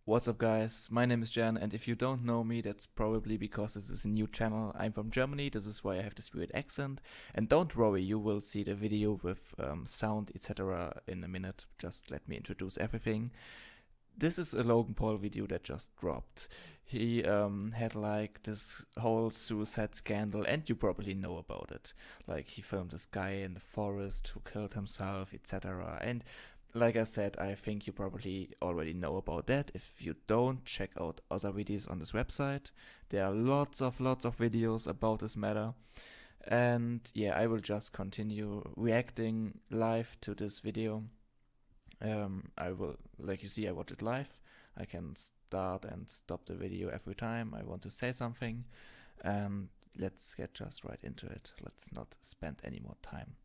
What's up guys, my name is Jan, and if you don't know me, that's probably because this is a new channel. I'm from Germany, this is why I have this weird accent, and don't worry, you will see the video with sound etc. in a minute. Just let me introduce everything. This is a Logan Paul video that just dropped. He had like this whole suicide scandal, and you probably know about it. Like, he filmed this guy in the forest who killed himself, etc. And like I said, I think you probably already know about that. If you don't, check out other videos on this website. There are lots of videos about this matter. And yeah, I will just continue reacting live to this video. I will, like you see, I watch it live. I can start and stop the video every time I want to say something. And let's get just right into it. Let's not spend any more time.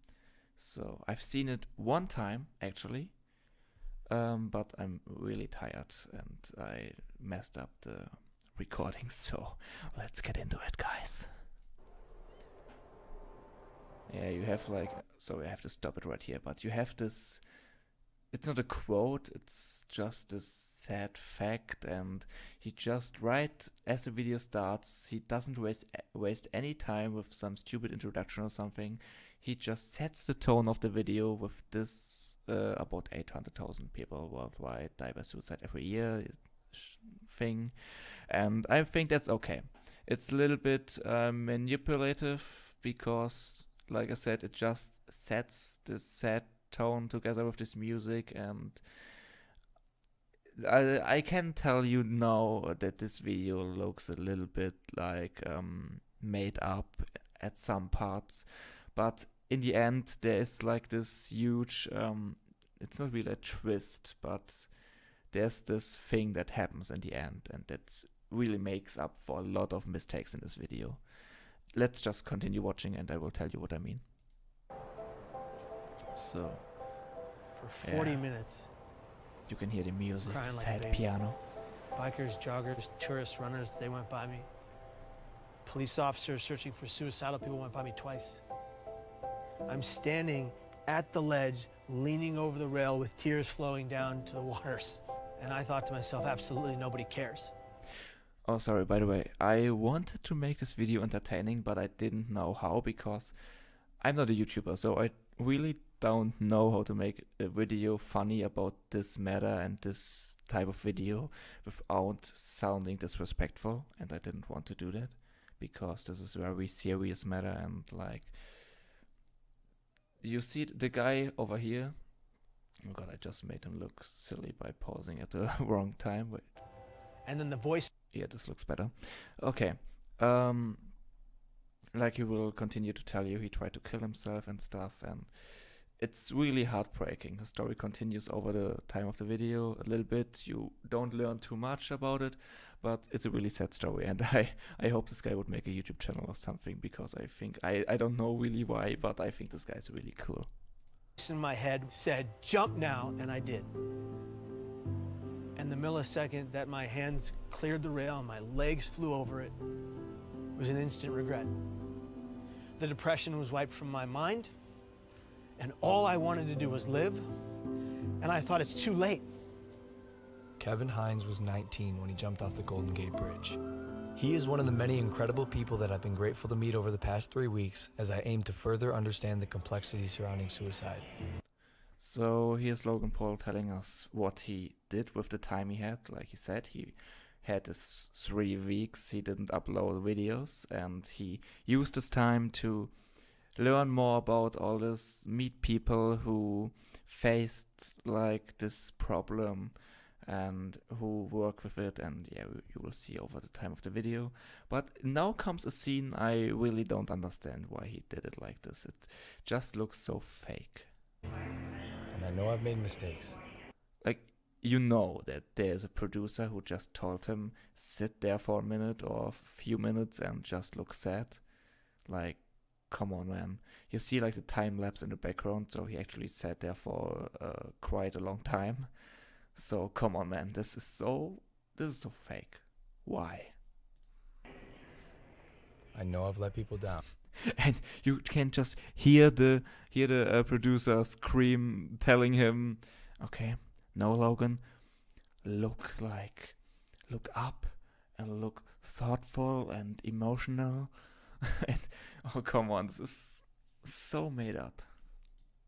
So I've seen it one time actually, but I'm really tired and I messed up the recording, so let's get into it, guys. Yeah, you have like, sorry, I have to stop it right here, but you have this, it's not a quote, it's just a sad fact, and he just, right as the video starts, he doesn't waste any time with some stupid introduction or something. He just sets the tone of the video with this about 800,000 people worldwide die by suicide every year thing, and I think that's okay. It's a little bit manipulative because, like I said, it just sets this sad tone together with this music, and I can tell you now that this video looks a little bit like made up at some parts, but in the end there is like this huge it's not really a twist, but there's this thing that happens in the end, and that really makes up for a lot of mistakes in this video. Let's just continue watching and I will tell you what I mean. So for 40 minutes, you can hear the music, crying the like a sad baby. piano. Bikers, joggers, tourists, runners, they went by me. Police officers searching for suicidal people went by me twice. I'm standing at the ledge, leaning over the rail with tears flowing down to the waters. And I thought to myself, absolutely nobody cares. Oh, sorry, by the way, I wanted to make this video entertaining, but I didn't know how, because I'm not a YouTuber, so I really don't know how to make a video funny about this matter and this type of video without sounding disrespectful, and I didn't want to do that because this is a very serious matter. And like, you see the guy over here, oh god, I just made him look silly by pausing at the wrong time. Wait. And then the voice. Yeah, this looks better. Okay. Like, he will continue to tell you he tried to kill himself and stuff, and it's really heartbreaking. The story continues over the time of the video a little bit. You don't learn too much about it, but it's a really sad story, and I hope this guy would make a YouTube channel or something, because I think, I don't know really why, but I think this guy's really cool. In my head said, jump now, and I did. And the millisecond that my hands cleared the rail and my legs flew over it was an instant regret. The depression was wiped from my mind, and all I wanted to do was live, and I thought it's too late. Kevin Hines was 19 when he jumped off the Golden Gate Bridge. He is one of the many incredible people that I've been grateful to meet over the past 3 weeks as I aim to further understand the complexity surrounding suicide. So here's Logan Paul telling us what he did with the time he had. Like he said, he had this 3 weeks, he didn't upload videos, and he used this time to learn more about all this, meet people who faced like this problem and who work with it, and yeah, you will see over the time of the video. But now comes a scene I really don't understand why he did it like this. It just looks so fake. And I know I've made mistakes. Like, you know that there's a producer who just told him sit there for a minute or a few minutes and just look sad. Like, come on, man. You see like the time lapse in the background, so he actually sat there for quite a long time. So come on, man, this is so fake. Why? I know I've let people down. And you can just hear the producer scream, telling him, okay, no, Logan, look up and look thoughtful and emotional. And oh, come on, this is so made up.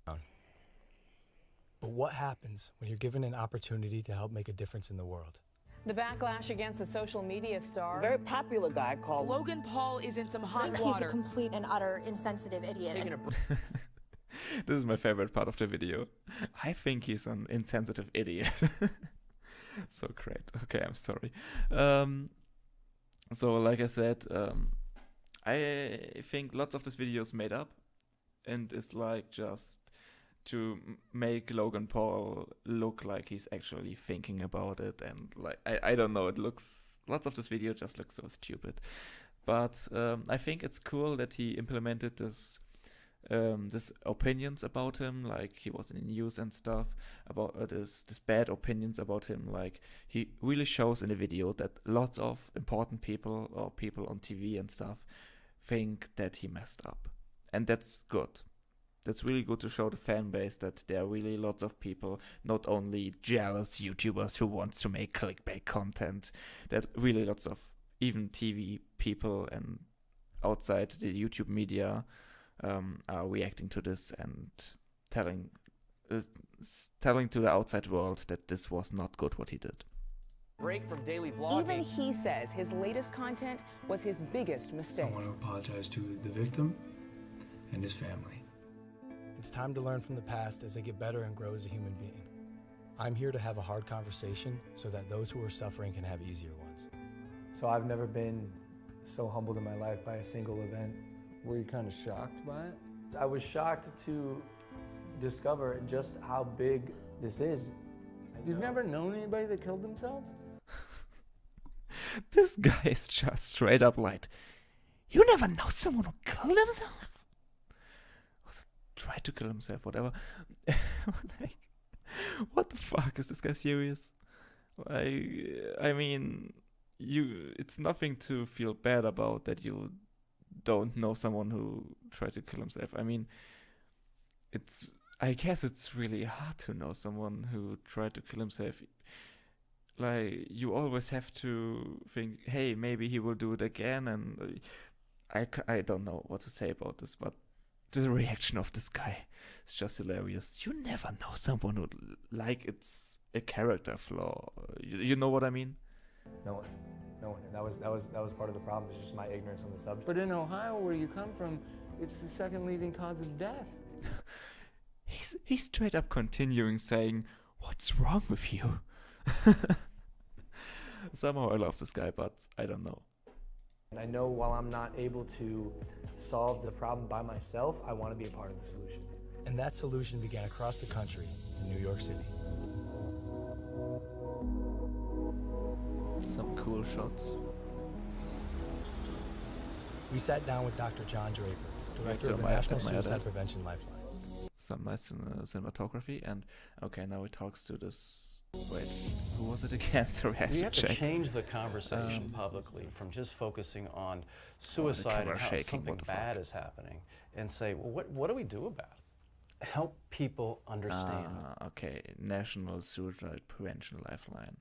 But what happens when you're given an opportunity to help make a difference in the world? The backlash against the social media star. A very popular guy called Logan Paul is in some I hot think water. he's a complete and utter insensitive idiot. This is my favorite part of the video. I think he's an insensitive idiot. So great. Okay, I'm sorry. So like I said, I think lots of this video is made up and is like just to make Logan Paul look like he's actually thinking about it, and like I don't know, lots of this video just looks so stupid. But I think it's cool that he implemented this opinions about him, like he was in the news and stuff, about this bad opinions about him. Like he really shows in the video that lots of important people or people on TV and stuff think that he messed up, and that's good. That's really good to show the fan base that there are really lots of people, not only jealous YouTubers who wants to make clickbait content, that really lots of even TV people and outside the YouTube media are reacting to this and telling to the outside world that this was not good what he did. break from daily vlogging. Even he says his latest content was his biggest mistake. I want to apologize to the victim and his family. It's time to learn from the past as they get better and grow as a human being. I'm here to have a hard conversation so that those who are suffering can have easier ones. So I've never been so humbled in my life by a single event. Were you kind of shocked by it? I was shocked to discover just how big this is. You've never known anybody that killed themselves? This guy is just straight up like, you never know someone who killed himself? Tried to kill himself, whatever. Like, what the fuck? Is this guy serious? I mean, it's nothing to feel bad about that you don't know someone who tried to kill himself. I mean, I guess it's really hard to know someone who tried to kill himself. Like, you always have to think, hey, maybe he will do it again, and I don't know what to say about this, but the reaction of this guy is just hilarious. You never know someone who, like, it's a character flaw. You know what I mean? No one. And that was part of the problem. It's just my ignorance on the subject. But in Ohio, where you come from, it's the second leading cause of death. He's straight up continuing saying, "What's wrong with you?" Somehow I love this guy, but I don't know. And I know while I'm not able to solve the problem by myself, I want to be a part of the solution. And that solution began across the country in New York City. Some cool shots. We sat down with Dr. John Draper, director to of the my National iPad, my Suicide iPad. Prevention Lifeline. Some nice cinematography, and okay, now he talks to this. Wait, who was it again? Sorry, I have We to have check. to change the conversation publicly from just focusing on suicide camera and how shaking, something what the bad fuck? is happening, and say, well, what do we do about it? Help people understand. Okay, National Suicide Prevention Lifeline.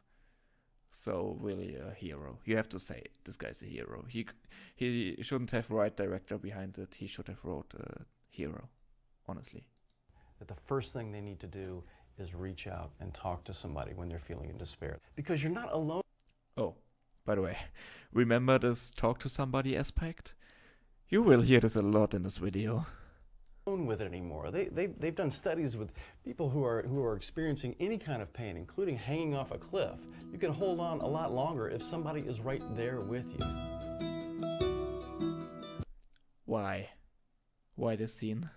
So really a hero. You have to say this guy's a hero. He shouldn't have right director behind it. He should have wrote a hero, honestly. That the first thing they need to do is reach out and talk to somebody when they're feeling in despair, because you're not alone. Oh, by the way, remember this talk to somebody aspect? You will hear this a lot in this video. With it anymore. They've done studies with people who are experiencing any kind of pain, including hanging off a cliff. You can hold on a lot longer if somebody is right there with you. Why? Why this scene?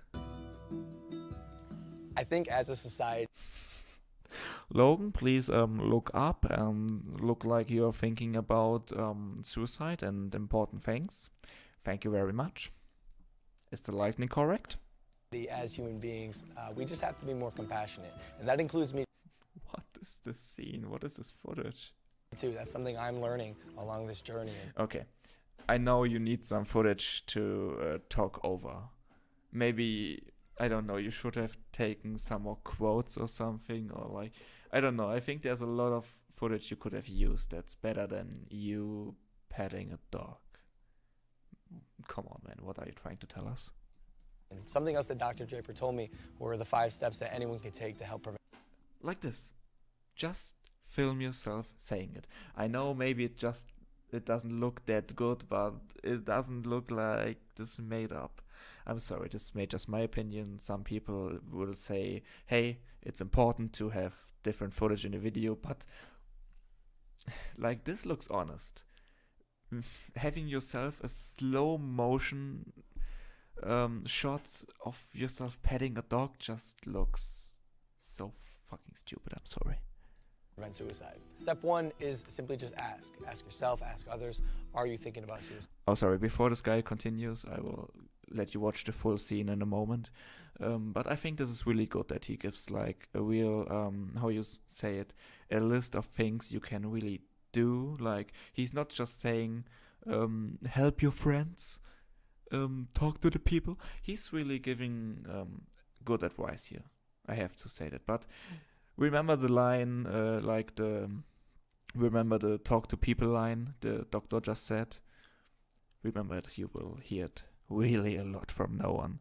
I think as a society, Logan, please look up and look like you're thinking about suicide and important things. Thank you very much. Is the lighting correct? as human beings, we just have to be more compassionate. And that includes me What is this scene? What is this footage? too. That's something I'm learning along this journey. Okay, I know you need some footage to talk over. Maybe I don't know, you should have taken some more quotes or something, or like, I don't know. I think there's a lot of footage you could have used that's better than you petting a dog. Come on, man, what are you trying to tell us? And something else that Dr. Draper told me were the 5 steps that anyone can take to help prevent. Like this. Just film yourself saying it. I know maybe it doesn't look that good, but it doesn't look like this made up. I'm sorry, this may just my opinion. Some people will say, hey, it's important to have different footage in a video, but like this looks honest. Having yourself a slow motion shot of yourself petting a dog just looks so fucking stupid. I'm sorry. Prevent suicide. Step 1 is simply just ask. Ask yourself, ask others, are you thinking about suicide? Oh, sorry, before this guy continues, I will let you watch the full scene in a moment. But I think this is really good that he gives like a real, how you say it, a list of things you can really do. Like, he's not just saying, help your friends, talk to the people. He's really giving good advice here. I have to say that. But remember the line, remember the talk to people line the doctor just said? Remember it, you will hear it really a lot from now on.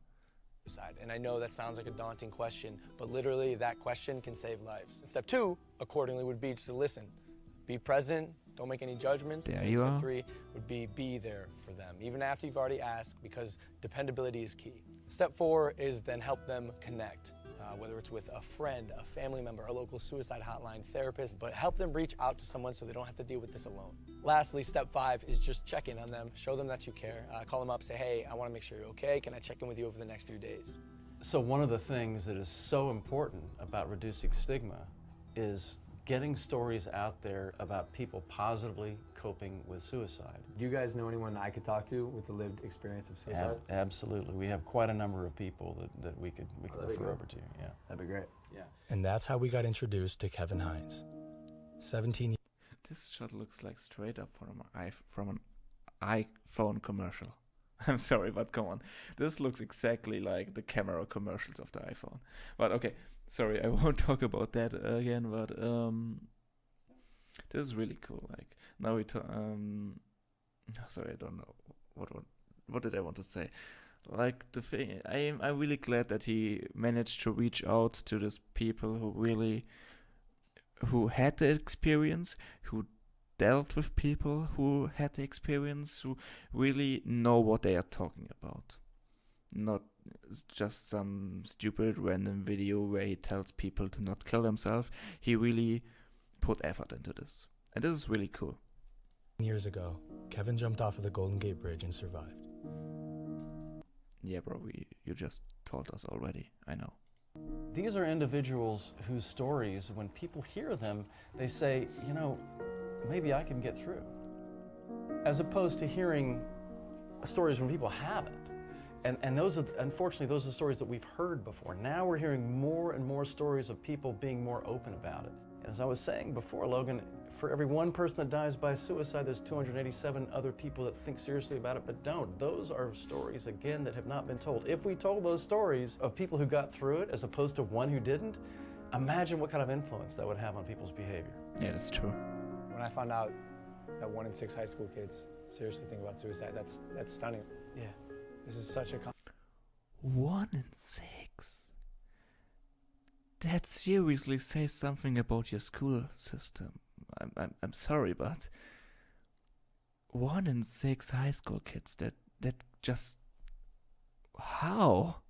And I know that sounds like a daunting question, but literally that question can save lives. And step 2, accordingly, would be just to listen. Be present, don't make any judgments. There and you step are. 3 would be there for them, even after you've already asked, because dependability is key. Step 4 is then help them connect. Whether it's with a friend, a family member, a local suicide hotline, therapist, but help them reach out to someone so they don't have to deal with this alone. Lastly, step 5 is just check in on them, show them that you care. Call them up, say, hey, I want to make sure you're okay. Can I check in with you over the next few days? So one of the things that is so important about reducing stigma is getting stories out there about people positively coping with suicide. Do you guys know anyone I could talk to with the lived experience of suicide? Absolutely. We have quite a number of people that we could refer over to. Yeah. That'd be great. Yeah. And that's how we got introduced to Kevin Hines. 17 This shot looks like straight up from an iPhone commercial. I'm sorry, but come on. This looks exactly like the camera commercials of the iPhone. But okay, sorry, I won't talk about that again, but this is really cool. Like, now sorry, I don't know what did I want to say. Like, the thing, I'm really glad that he managed to reach out to these people who had the experience, who dealt with people who had the experience, who really know what they are talking about. Not just some stupid random video where he tells people to not kill themselves. He really put effort into this. And this is really cool. years ago, Kevin jumped off of the Golden Gate Bridge and survived. Yeah, bro, you just told us already, I know. These are individuals whose stories, when people hear them, they say, you know, maybe I can get through. As opposed to hearing stories when people haven't. And those are, unfortunately, those are the stories that we've heard before. Now we're hearing more and more stories of people being more open about it. As I was saying before, Logan, for every one person that dies by suicide, there's 287 other people that think seriously about it but don't. Those are stories, again, that have not been told. If we told those stories of people who got through it as opposed to one who didn't, imagine what kind of influence that would have on people's behavior. Yeah, that's true. When I found out that 1 in 6 high school kids seriously think about suicide, that's stunning. Yeah. This is such a 1 in 6. That seriously says something about your school system. I'm sorry, but 1 in 6 high school kids, that just, how?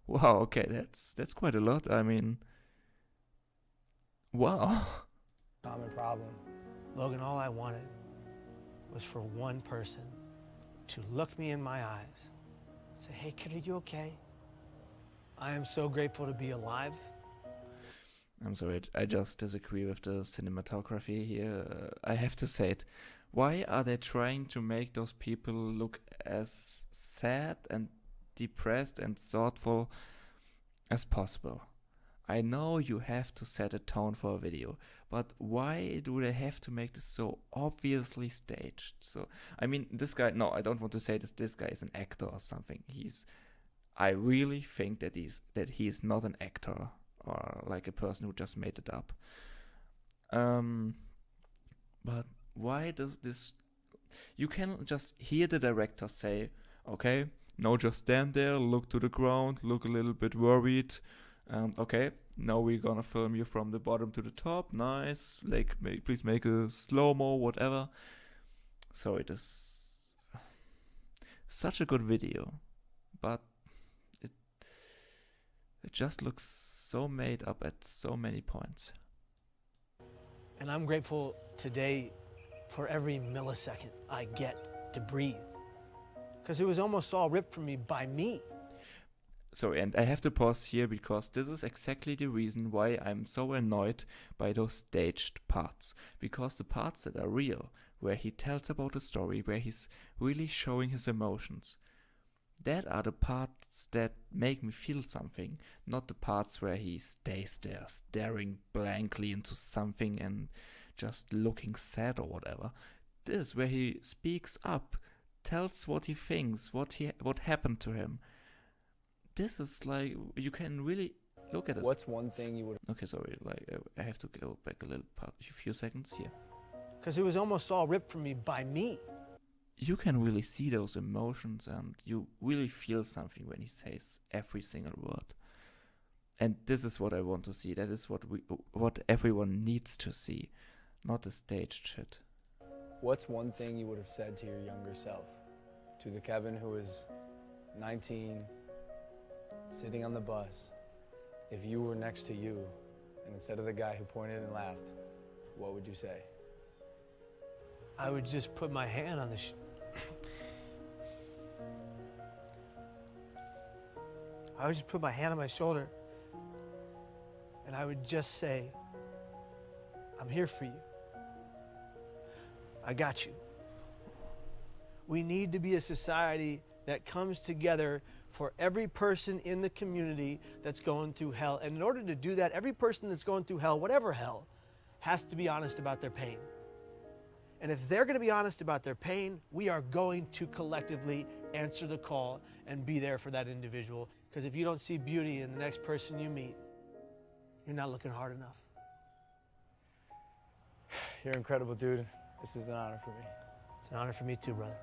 Wow, okay, that's quite a lot. I mean, wow. common problem. Logan, all I wanted was for one person to look me in my eyes, say, hey kid, are you okay? I am so grateful to be alive. I'm sorry, I just disagree with the cinematography here. I have to say it. Why are they trying to make those people look as sad and depressed and thoughtful as possible? I know you have to set a tone for a video, but why do they have to make this so obviously staged? So, I mean, this guy, no, I don't want to say this guy is an actor or something. He's I really think that he is not an actor or like a person who just made it up. But why does this? You can just hear the director say, "Okay, now just stand there, look to the ground, look a little bit worried, and okay, now we're gonna film you from the bottom to the top. Nice, like please make a slow-mo, whatever." So it is such a good video, but it just looks so made up at so many points. And I'm grateful today for every millisecond I get to breathe, because it was almost all ripped from me by me. So, and I have to pause here because this is exactly the reason why I'm so annoyed by those staged parts. Because the parts that are real, where he tells about a story, where he's really showing his emotions, that are the parts that make me feel something, not the parts where he stays there staring blankly into something and just looking sad or whatever. This where he speaks up, tells what he thinks, what happened to him. This is like, you can really look at this. What's one thing you would... Okay, sorry, like I have to go back a few seconds here. Because it was almost all ripped from me by me. You can really see those emotions and you really feel something when he says every single word. And this is what I want to see. That is what everyone needs to see, not the staged shit. What's one thing you would have said to your younger self? To the Kevin who is 19, sitting on the bus, if you were next to you, and instead of the guy who pointed and laughed, what would you say? I would just put my hand on the I would just put my hand on my shoulder and I would just say, I'm here for you. I got you. We need to be a society that comes together for every person in the community that's going through hell. And in order to do that, every person that's going through hell, whatever hell, has to be honest about their pain. And if they're going to be honest about their pain, we are going to collectively answer the call and be there for that individual. Because if you don't see beauty in the next person you meet, you're not looking hard enough. You're incredible, dude. This is an honor for me. It's an honor for me too, brother.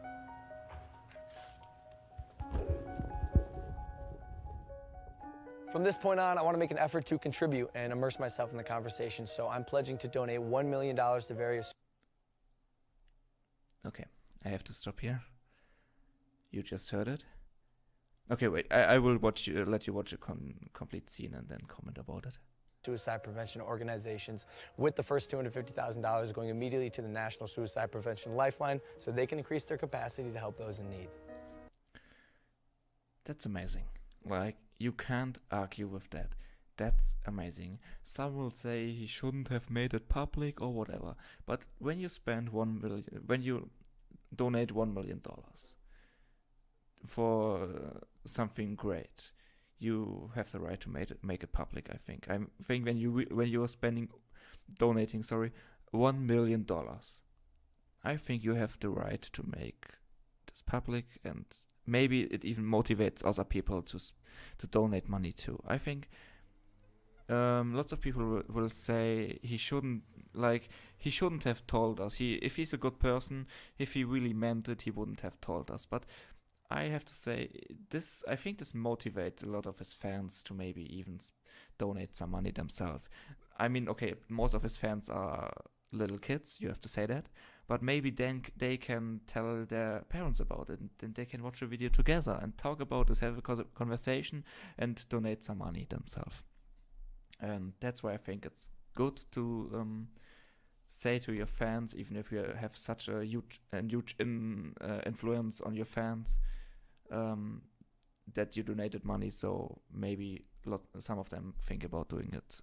From this point on, I want to make an effort to contribute and immerse myself in the conversation, so I'm pledging to donate $1 million to various... Okay, I have to stop here. You just heard it. Okay, wait, I will let you watch a complete scene and then comment about it. Suicide prevention organizations, with the first $250,000 going immediately to the National Suicide Prevention Lifeline so they can increase their capacity to help those in need. That's amazing. Like, you can't argue with that. That's amazing. Some will say he shouldn't have made it public or whatever. But when you spend when you donate $1 million for something great, you have the right to make it public. I think when you are donating $1 million, I think you have the right to make this public, and maybe it even motivates other people to donate money too. I think lots of people will say he shouldn't have told us. If he's a good person, if he really meant it, he wouldn't have told us. But I have to say, I think this motivates a lot of his fans to maybe even donate some money themselves. I mean, okay, most of his fans are little kids, you have to say that, but maybe then they can tell their parents about it, and then they can watch a video together and talk about this, have a conversation, and donate some money themselves. And that's why I think it's good to say to your fans, even if you have such a huge influence on your fans, that you donated money, so maybe some of them think about doing it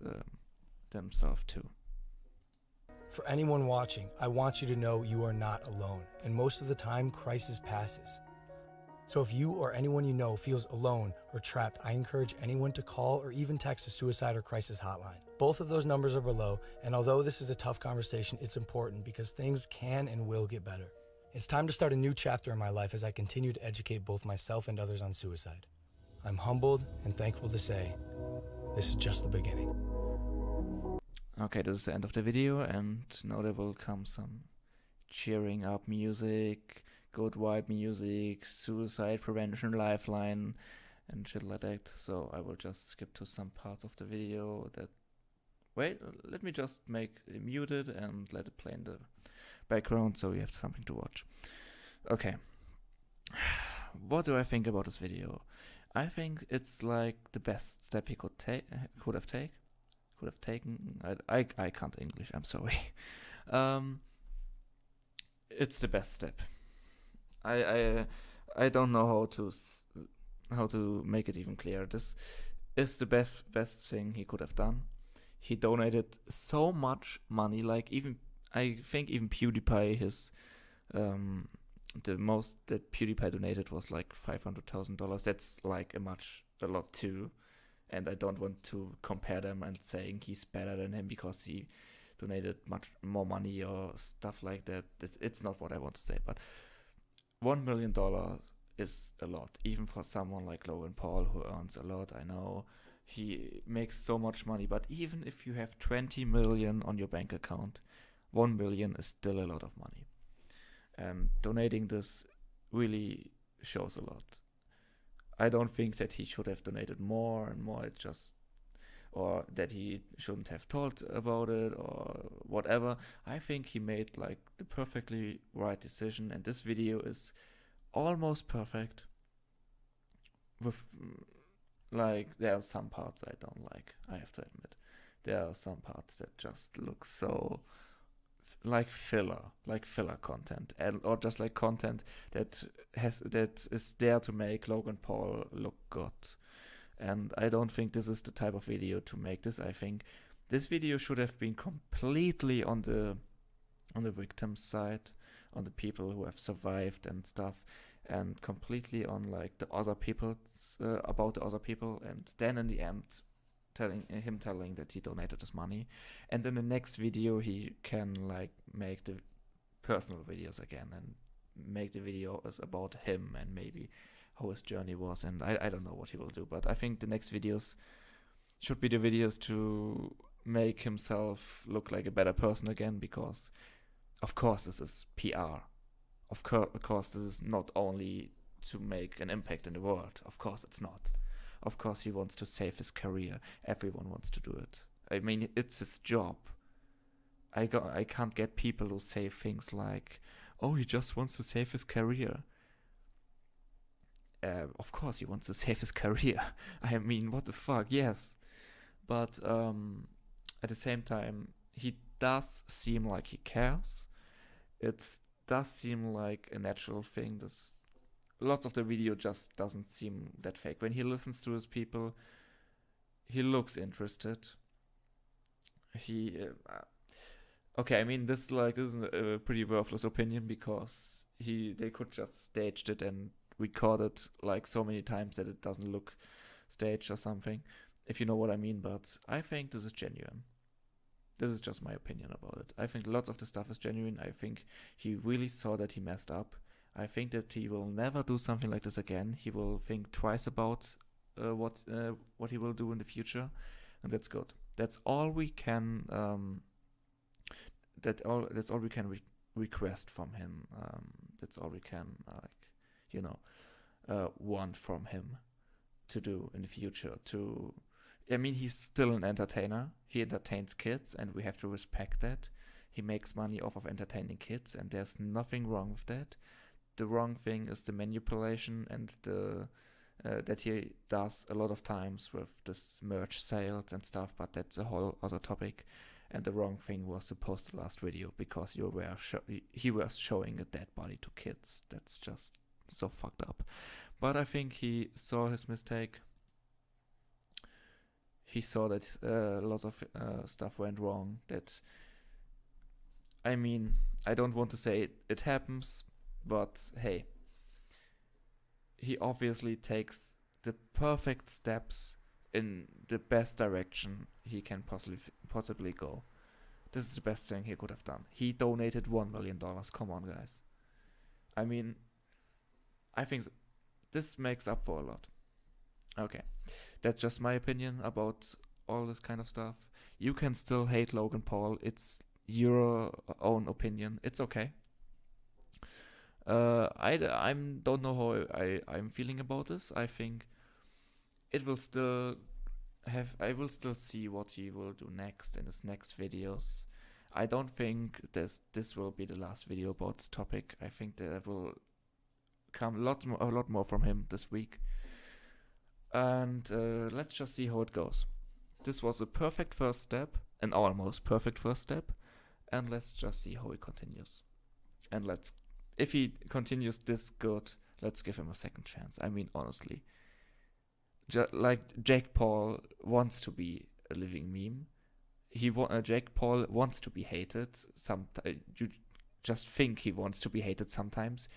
themselves too. For anyone watching, I want you to know you are not alone, and most of the time, crisis passes. So if you or anyone you know feels alone or trapped, I encourage anyone to call or even text a suicide or crisis hotline. Both of those numbers are below, and although this is a tough conversation, it's important because things can and will get better. It's time to start a new chapter in my life as I continue to educate both myself and others on suicide. I'm humbled and thankful to say, this is just the beginning. Okay, this is the end of the video, and now there will come some cheering up music, good vibe music, suicide prevention lifeline, and shit like that. So I will just skip to some parts of the video that... Wait, let me just make it muted and let it play in the background so you have something to watch. Okay. What do I think about this video? I think it's like the best step he could have taken. I can't English, I'm sorry. It's the best step. I don't know how to make it even clearer. This is the best thing he could have done. He donated so much money, like I think even PewDiePie, the most that PewDiePie donated was like $500,000. That's like a lot too. And I don't want to compare them and saying he's better than him because he donated much more money or stuff like that. It's not what I want to say, but $1 million is a lot, even for someone like Logan Paul who earns a lot. I know he makes so much money, but even if you have 20 million on your bank account, 1 million is still a lot of money. And donating this really shows a lot. I don't think that he should have donated more and more. Or that he shouldn't have told about it or whatever. I think he made like the perfectly right decision, and this video is almost perfect. With like, there are some parts I don't like, I have to admit. There are some parts that just look so like filler content, or just like content that is there to make Logan Paul look good. And I don't think this is the type of video to make this. I think this video should have been completely on the victim's side, on the people who have survived and stuff, and completely on like the other people's about the other people, and then in the end telling that he donated his money, and in the next video he can like make the personal videos again and make the videos about him and maybe how his journey was, and I don't know what he will do, but I think the next videos should be the videos to make himself look like a better person again, because of course this is PR. Of course this is not only to make an impact in the world. Of course it's not. Of course he wants to save his career. Everyone wants to do it. I mean, it's his job. I can't get people who say things like, oh, he just wants to save his career. Of course he wants to save his career. I mean, what the fuck, yes. But at the same time, he does seem like he cares. It does seem like a natural thing. Lots of the video just doesn't seem that fake. When he listens to his people, he looks interested. Okay, I mean, this is a pretty worthless opinion, because they could just staged it and record it like so many times that it doesn't look staged or something, if you know what I mean. But I think this is genuine. This is just my opinion about it. I think lots of the stuff is genuine. I think he really saw that he messed up. I think that he will never do something like this again. He will think twice about what he will do in the future, and that's good. That's all we can. That's all we can request from him. That's all we can want from him to do in the future. I mean, he's still an entertainer. He entertains kids, and we have to respect that. He makes money off of entertaining kids, and there's nothing wrong with that. The wrong thing is the manipulation and that he does a lot of times with this merch sales and stuff, but that's a whole other topic. And the wrong thing was to post the last video, because he was showing a dead body to kids. That's just so fucked up. But I think he saw his mistake. He saw that a lot of stuff went wrong. I mean, I don't want to say it happens, but hey, he obviously takes the perfect steps in the best direction he can possibly go. This is the best thing he could have done. He donated $1 million. Come on, guys. I mean, I think this makes up for a lot. Okay, that's just my opinion about all this kind of stuff. You can still hate Logan Paul. It's your own opinion. It's okay. I don't know how I'm feeling about this. I think it will still I will still see what he will do next in his next videos. I don't think this will be the last video about this topic. I think there will come a lot more from him this week. And let's just see how it goes. This was a perfect first step, an almost perfect first step, and let's just see how he continues. And if he continues this good, let's give him a second chance. I mean, honestly, like Jake Paul wants to be a living meme. Jake Paul wants to be hated. You just think he wants to be hated sometimes,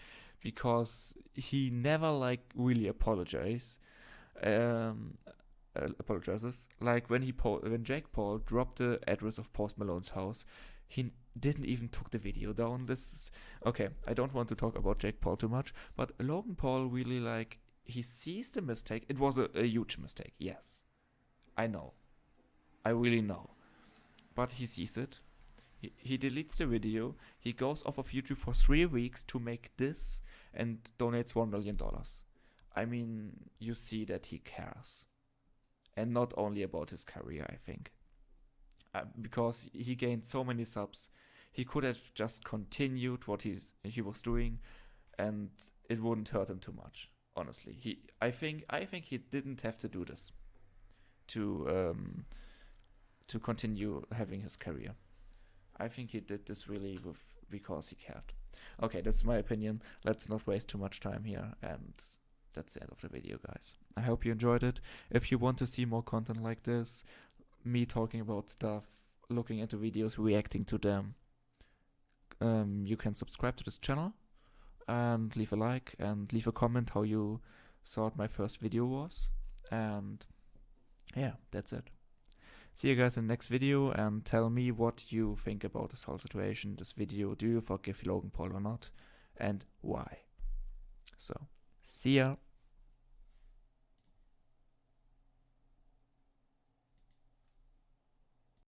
because he never really apologizes. Like when Jake Paul dropped the address of Post Malone's house, he didn't even took the video down. Okay, I don't want to talk about Jake Paul too much, but Logan Paul really he sees the mistake. It was a huge mistake, yes. I know. I really know. But he sees it. He deletes the video. He goes off of YouTube for 3 weeks to make this and donates $1 million. I mean, you see that he cares. And not only about his career, I think. Because he gained so many subs. He could have just continued what he was doing, and it wouldn't hurt him too much. Honestly, I think he didn't have to do this to continue having his career. I think he did this really because he cared. Okay, that's my opinion. Let's not waste too much time here, and that's the end of the video, guys. I hope you enjoyed it. If you want to see more content like this, me talking about stuff, looking into videos, reacting to them, you can subscribe to this channel and leave a like and leave a comment how you thought my first video was. And yeah, that's it. See you guys in the next video, and tell me what you think about this whole situation, this video. Do you forgive Logan Paul or not, and why? So, see ya.